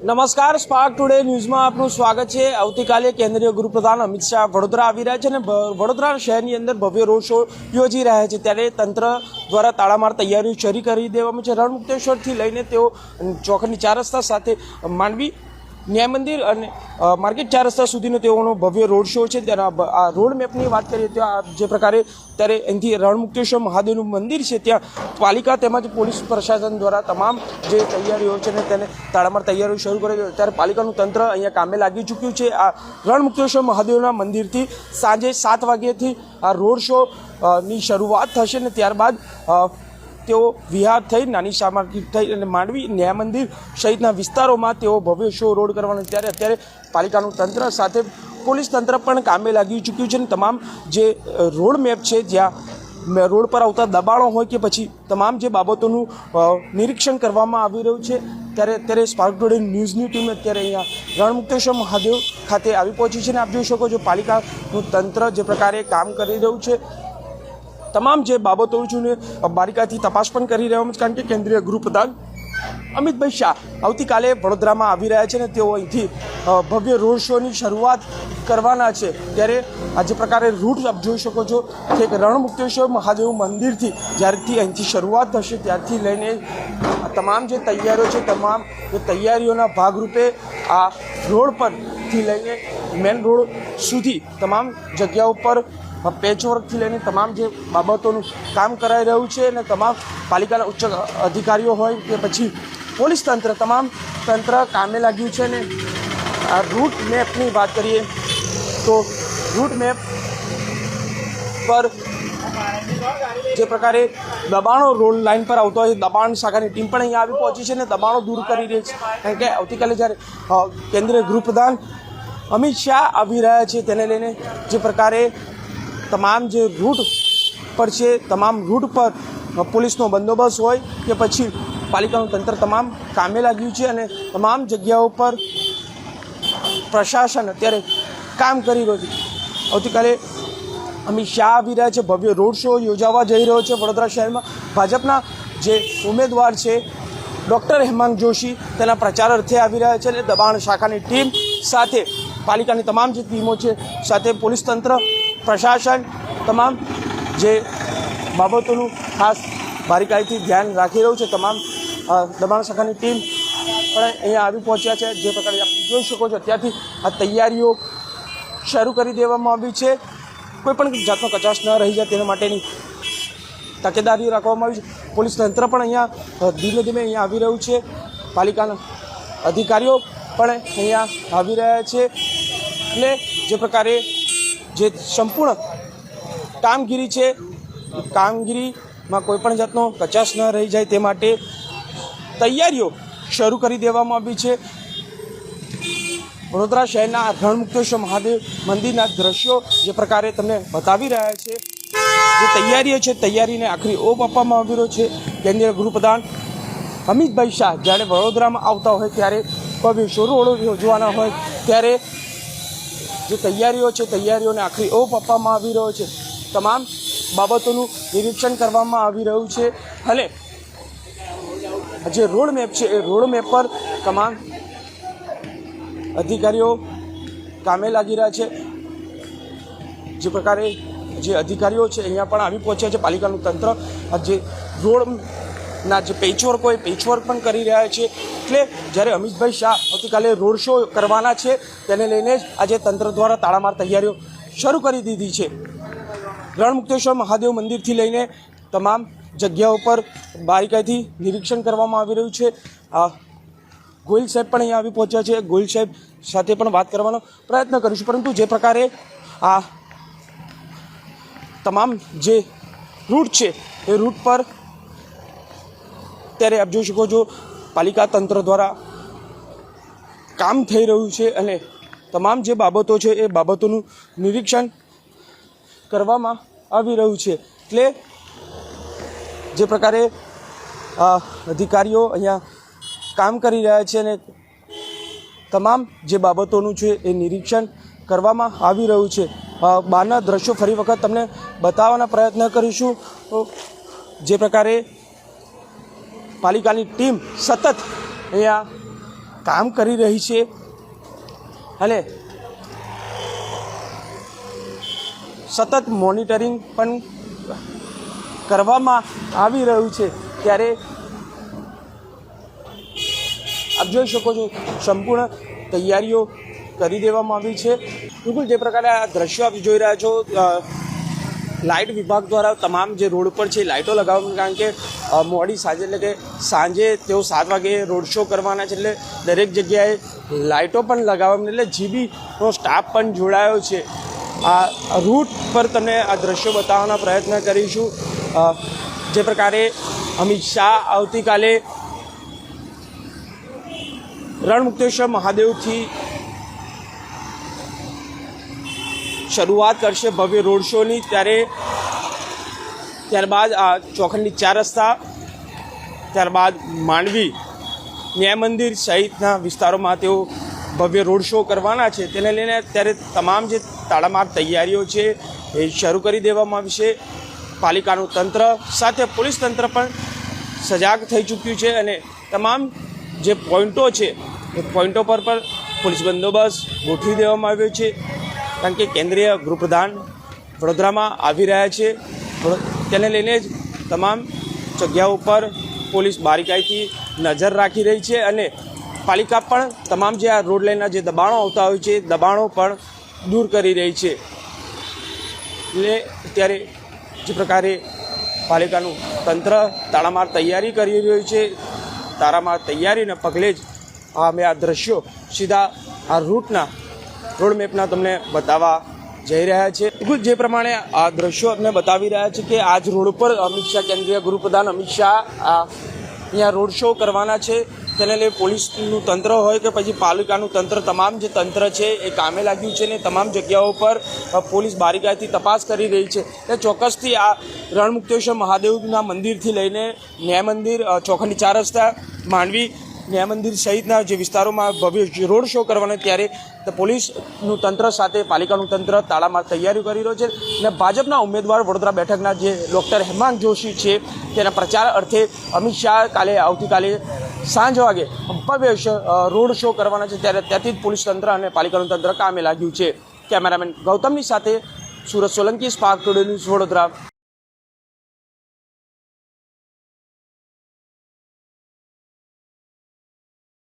નમસ્કાર, spark today ન્યૂઝમાં આપનું સ્વાગત છે। આવતીકાલે કેન્દ્રીય ગૃહપ્રધાન અમિત શાહ વડોદરા આવી રહ્યા છે અને વડોદરા શહેરની અંદર ભવ્ય રોડ શો યોજી રહ્યા છે, ત્યારે તંત્ર દ્વારા તાળામાર તૈયારીઓ શરૂ કરી દેવામાં છે। રણમુક્તેશ્વરથી લઈને તેઓ ચોકની 4 રસ્તા સાથે માંડવી ન્યાય મંદિર અને માર્કેટ 4 રસ્તા સુધીનો તેઓનો ભવ્ય રોડ શો છે। તેના આ રોડ મેપની વાત કરીએ તો જે પ્રકારે ત્યારે અહીંથી રણમુક્તેશ્વર મહાદેવનું મંદિર છે ત્યાં પાલિકા તેમજ પોલીસ પ્રશાસન દ્વારા તમામ જે તૈયારીઓ છે ને તેને તાળામાર તૈયારીઓ શરૂ કરી દીધી। ત્યારે પાલિકાનું તંત્ર અહીંયા કામે લાગી ચૂક્યું છે। આ રણમુક્તેશ્વર મહાદેવના મંદિરથી સાંજે 7 વાગ્યાથી આ રોડ શો ની શરૂઆત થશે ને ત્યારબાદ તેઓ વિહાર થઈ નાની શાહ માર્કેટ થઈ અને માંડવી ન્યાય મંદિર સહિતના વિસ્તારોમાં તેઓ ભવ્ય શો રોડ કરવાના। ત્યારે અત્યારે પાલિકાનું તંત્ર સાથે પોલીસ તંત્ર પણ કામે લાગી ચૂક્યું છે અને તમામ જે રોડ મેપ છે જ્યાં રોડ પર આવતા દબાણો હોય કે પછી તમામ જે બાબતોનું નિરીક્ષણ કરવામાં આવી રહ્યું છે। ત્યારે અત્યારે સ્પાર્ક ટુડે ન્યૂઝની ટીમ અત્યારે અહીંયા રણમુક્તેશ્વર મહાદેવ ખાતે આવી પહોંચી છે અને આપ જોઈ શકો છો પાલિકાનું તંત્ર જે પ્રકારે કામ કરી રહ્યું છે, તમામ જે બાબતો છે ને બારીકાઈથી તપાસ પણ કરી રહ્યા છે, કારણ કે કેન્દ્રીય ગૃહપ્રધાન અમિતભાઈ શાહ આવતીકાલે વડોદરામાં આવી રહ્યા છે અને તેઓ અહીંથી ભવ્ય રોડ શોની શરૂઆત કરવાના છે। ત્યારે આ જે પ્રકારે રૂટ આપ જોઈ શકો છો કે રણમુક્તેશ્વર મહાદેવ મંદિરથી જ્યારથી અહીંથી શરૂઆત થશે ત્યારથી લઈને તમામ જે તૈયારીઓ છે, તમામ જે તૈયારીઓના ભાગરૂપે આ રોડ પરથી લઈને મેન રોડ સુધી તમામ જગ્યાઓ પર પેચવર્કથી લઈને તમામ જે બાબતોનું કામ કરાઈ રહ્યું છે અને તમામ પાલિકાના ઉચ્ચ અધિકારીઓ હોય કે પછી પોલીસ તંત્ર, તમામ તંત્ર કામે લાગ્યું છે। અને આ રૂટ મેપની વાત કરીએ તો રૂટ મેપ પર જે પ્રકારે દબાણો રોડ લાઇન પર આવતો હોય દબાણ શાખાની ટીમ પણ અહીંયા આવી પહોંચી છે અને દબાણો દૂર કરી રહી છે, કારણ કે આવતીકાલે જ્યારે કેન્દ્રીય ગૃહપ્રધાન અમિત શાહ આવી રહ્યા છે તેને લઈને જે પ્રકારે તમામ જે રૂટ પર છે તમામ રૂટ પર પોલીસનો બંદોબસ્ત હોય કે પછી પાલિકાનું તંત્ર તમામ કામે લાગ્યું છે અને તમામ જગ્યાઓ પર પ્રશાસન અત્યારે કામ કરી રહ્યું છે। આવતીકાલે અમિત શાહ આવી રહ્યા છે, ભવ્ય રોડ શો યોજાવા જઈ રહ્યો છે વડોદરા શહેરમાં। ભાજપના જે ઉમેદવાર છે ડૉક્ટર હેમાંગ જોશી તેના પ્રચાર અર્થે આવી રહ્યા છે અને દબાણ શાખાની ટીમ સાથે પાલિકાની તમામ જે ટીમો છે સાથે પોલીસ તંત્ર, પ્રશાસન તમામ જે બાબતોનું ખાસ બારીકાઈથી ધ્યાન રાખી રહ્યું છે। તમામ દબાણ શાખાની ટીમ પણ અહીંયા આવી પહોંચ્યા છે। જે પ્રકારે આપ જોઈ શકો છો અત્યારથી આ તૈયારીઓ શરૂ કરી દેવામાં આવી છે, કોઈ પણ જાતનો કચાશ ન રહી જાય તેના માટેની તકેદારી રાખવામાં આવી છે। પોલીસ તંત્ર પણ અહીંયા ધીમે ધીમે અહીંયા આવી રહ્યું છે, પાલિકાના અધિકારીઓ પણ અહીંયા આવી રહ્યા છે। એટલે જે પ્રકારે જે સંપૂર્ણ કામગીરી છે કામગીરીમાં કોઈ પણ જાતનો કચાશ ન રહી જાય તે માટે તૈયારીઓ શરૂ કરી દેવામાં આવી છે। વડોદરા શહેરના રણમુક્તેશ્વર મહાદેવ મંદિરના દ્રશ્યો જે પ્રકારે તમને બતાવી રહ્યા છે, જે તૈયારીઓ છે તૈયારીને આખરી ઓપ આપવામાં આવી રહ્યો છે। કેન્દ્રીય ગૃહપ્રધાન અમિતભાઈ શાહ જ્યારે વડોદરામાં આવતા હોય ત્યારે ભવ્ય શો રોડ યોજવાના હોય ત્યારે જે તૈયારીઓ છે તૈયારીઓને આખરી ઓપ આપવામાં આવી રહ્યો છે, તમામ બાબતોનું નિરીક્ષણ કરવામાં આવી રહ્યું છે। અને જે રોડ મેપ છે એ રોડ મેપ પર તમામ અધિકારીઓ કામે લાગી રહ્યા છે। જે પ્રકારે જે અધિકારીઓ છે અહીંયા પણ આવી પહોંચ્યા છે, પાલિકાનું તંત્ર જે રોડના જે પેચવર્ક હોય પેચવર્ક પણ કરી રહ્યા છે। એટલે જ્યારે અમિતભાઈ શાહ આવતીકાલે રોડ શો કરવાના છે તેને લઈને જ આજે તંત્ર દ્વારા તાળામાર તૈયારીઓ શરૂ કરી દીધી છે। રણમુક્તેશ્વર મહાદેવ મંદિરથી લઈને તમામ જગ્યાઓ પર બારીકાઈથી નિરીક્ષણ કરવામાં આવી રહ્યું છે। ગોયલ સાહેબ પણ અહીંયા આવી પહોંચ્યા છે, ગોયલ સાહેબ સાથે પણ વાત કરવાનો પ્રયત્ન કરીશું, પરંતુ જે પ્રકારે આ તમામ જે રૂટ છે એ રૂટ પર અત્યારે આપ જોઈ શકો છો પાલિકા તંત્ર દ્વારા કામ થઈ રહ્યું છે અને તમામ જે બાબતો છે એ બાબતોનું નિરીક્ષણ કરવામાં આવી રહ્યું છે। એટલે જે પ્રકારે અધિકારીઓ અહીંયા કામ કરી રહ્યા છે અને તમામ જે બાબતોનું છે એ નિરીક્ષણ કરવામાં આવી રહ્યું છે। બહારના દ્રશ્યો ફરી વખત તમને બતાવવાના પ્રયત્ન કરીશું। જે પ્રકારે પાલિકાની ટીમ સતત અહીંયા કામ કરી રહી છે અને સતત મોનિટરિંગ પણ કરવામાં આવી રહ્યું છે। ત્યારે આપ જોઈ શકો છો સંપૂર્ણ તૈયારીઓ કરી દેવામાં આવી છે। બિલકુલ જે પ્રકારે આ દ્રશ્યો આપ જોઈ રહ્યા છો, લાઇટ વિભાગ દ્વારા તમામ જે રોડ પર છે લાઇટો લગાવવામાં, કારણ કે મોડી સાંજે એટલે કે સાંજે તેઓ 7 વાગે રોડ શો કરવાના છે, એટલે દરેક જગ્યાએ લાઇટો પણ લગાવવામાં, એટલે જીબીનો સ્ટાફ પણ જોડાયો છે। આ રૂટ પર તમને આ દ્રશ્યો બતાવવાના પ્રયત્ન કરીશું। જે પ્રકારે અમિત શાહ આવતીકાલે રણમુક્તેશ્વર મહાદેવથી શરૂઆત કરશે ભવ્ય રોડ શોની, ત્યારબાદ આ ચોખંડી 4 રસ્તા, ત્યારબાદ માંડવી, ન્યાય મંદિર સહિતના વિસ્તારોમાં તેઓ ભવ્ય રોડ શો કરવાના છે। તેને લઈને અત્યારે તમામ જે તાળામાર તૈયારીઓ છે એ શરૂ કરી દેવામાં આવી છે। પાલિકાનું તંત્ર સાથે પોલીસ તંત્ર પણ સજાગ થઈ ચૂક્યું છે અને તમામ જે પોઈન્ટો છે એ પોઈન્ટો પર પણ પોલીસ બંદોબસ્ત ગોઠવી દેવામાં આવ્યો છે, કારણ કે કેન્દ્રીય ગૃહપ્રધાન વડોદરામાં આવી રહ્યા છે। તેને લઈને જ તમામ જગ્યાઓ પર પોલીસ બારીકાઈથી નજર રાખી રહી છે અને પાલિકા પણ તમામ જે આ રોડ લાઇનના જે દબાણો આવતા હોય છે દબાણો પણ દૂર કરી રહી છે। એટલે અત્યારે જે પ્રકારે પાલિકાનું તંત્ર તાળામાર તૈયારી કરી રહ્યું છે, તાળામાર તૈયારીના પગલે જ અમે આ દ્રશ્યો સીધા આ રૂટના રોડમેપના તમને બતાવવા જઈ રહ્યા છે। બિલકુલ જે પ્રમાણે આ દ્રશ્યો તમને બતાવી રહ્યા છે કે આજ રોડ ઉપર અમિત શાહ, કેન્દ્રીય ગૃહપ્રધાન અમિત શાહ અહીંયા રોડ શો કરવાના છે। તેને લઈ પોલીસનું તંત્ર હોય કે પછી પાલિકાનું તંત્ર, તમામ જે તંત્ર છે એ કામે લાગ્યું છે ને તમામ જગ્યાઓ પર પોલીસ બારીકાઈથી તપાસ કરી રહી છે। એટલે ચોક્કસથી આ રણમુક્તેશ્વર મહાદેવના મંદિરથી લઈને ન્યાય મંદિર, ચોખંડી 4 રસ્તા, માંડવી, ન્યાય મંદિર સહિતના જે વિસ્તારોમાં ભવ્ય રોડ શો કરવાના, ત્યારે પોલીસનું તંત્ર સાથે પાલિકાનું તંત્ર તાળામાર તૈયારીઓ કરી રહ્યું છે અને ભાજપના ઉમેદવાર વડોદરા બેઠકના જે ડૉક્ટર હેમાંગ જોશી છે તેના પ્રચાર અર્થે અમિત શાહ આવતીકાલે સાંજ વાગે ભવ્ય રોડ શો કરવાના છે, ત્યારે ત્યાંથી જ પોલીસ તંત્ર અને પાલિકાનું તંત્ર કામે લાગ્યું છે। કેમેરામેન ગૌતમની સાથે Surat Solanki, spark today news, Vadodara.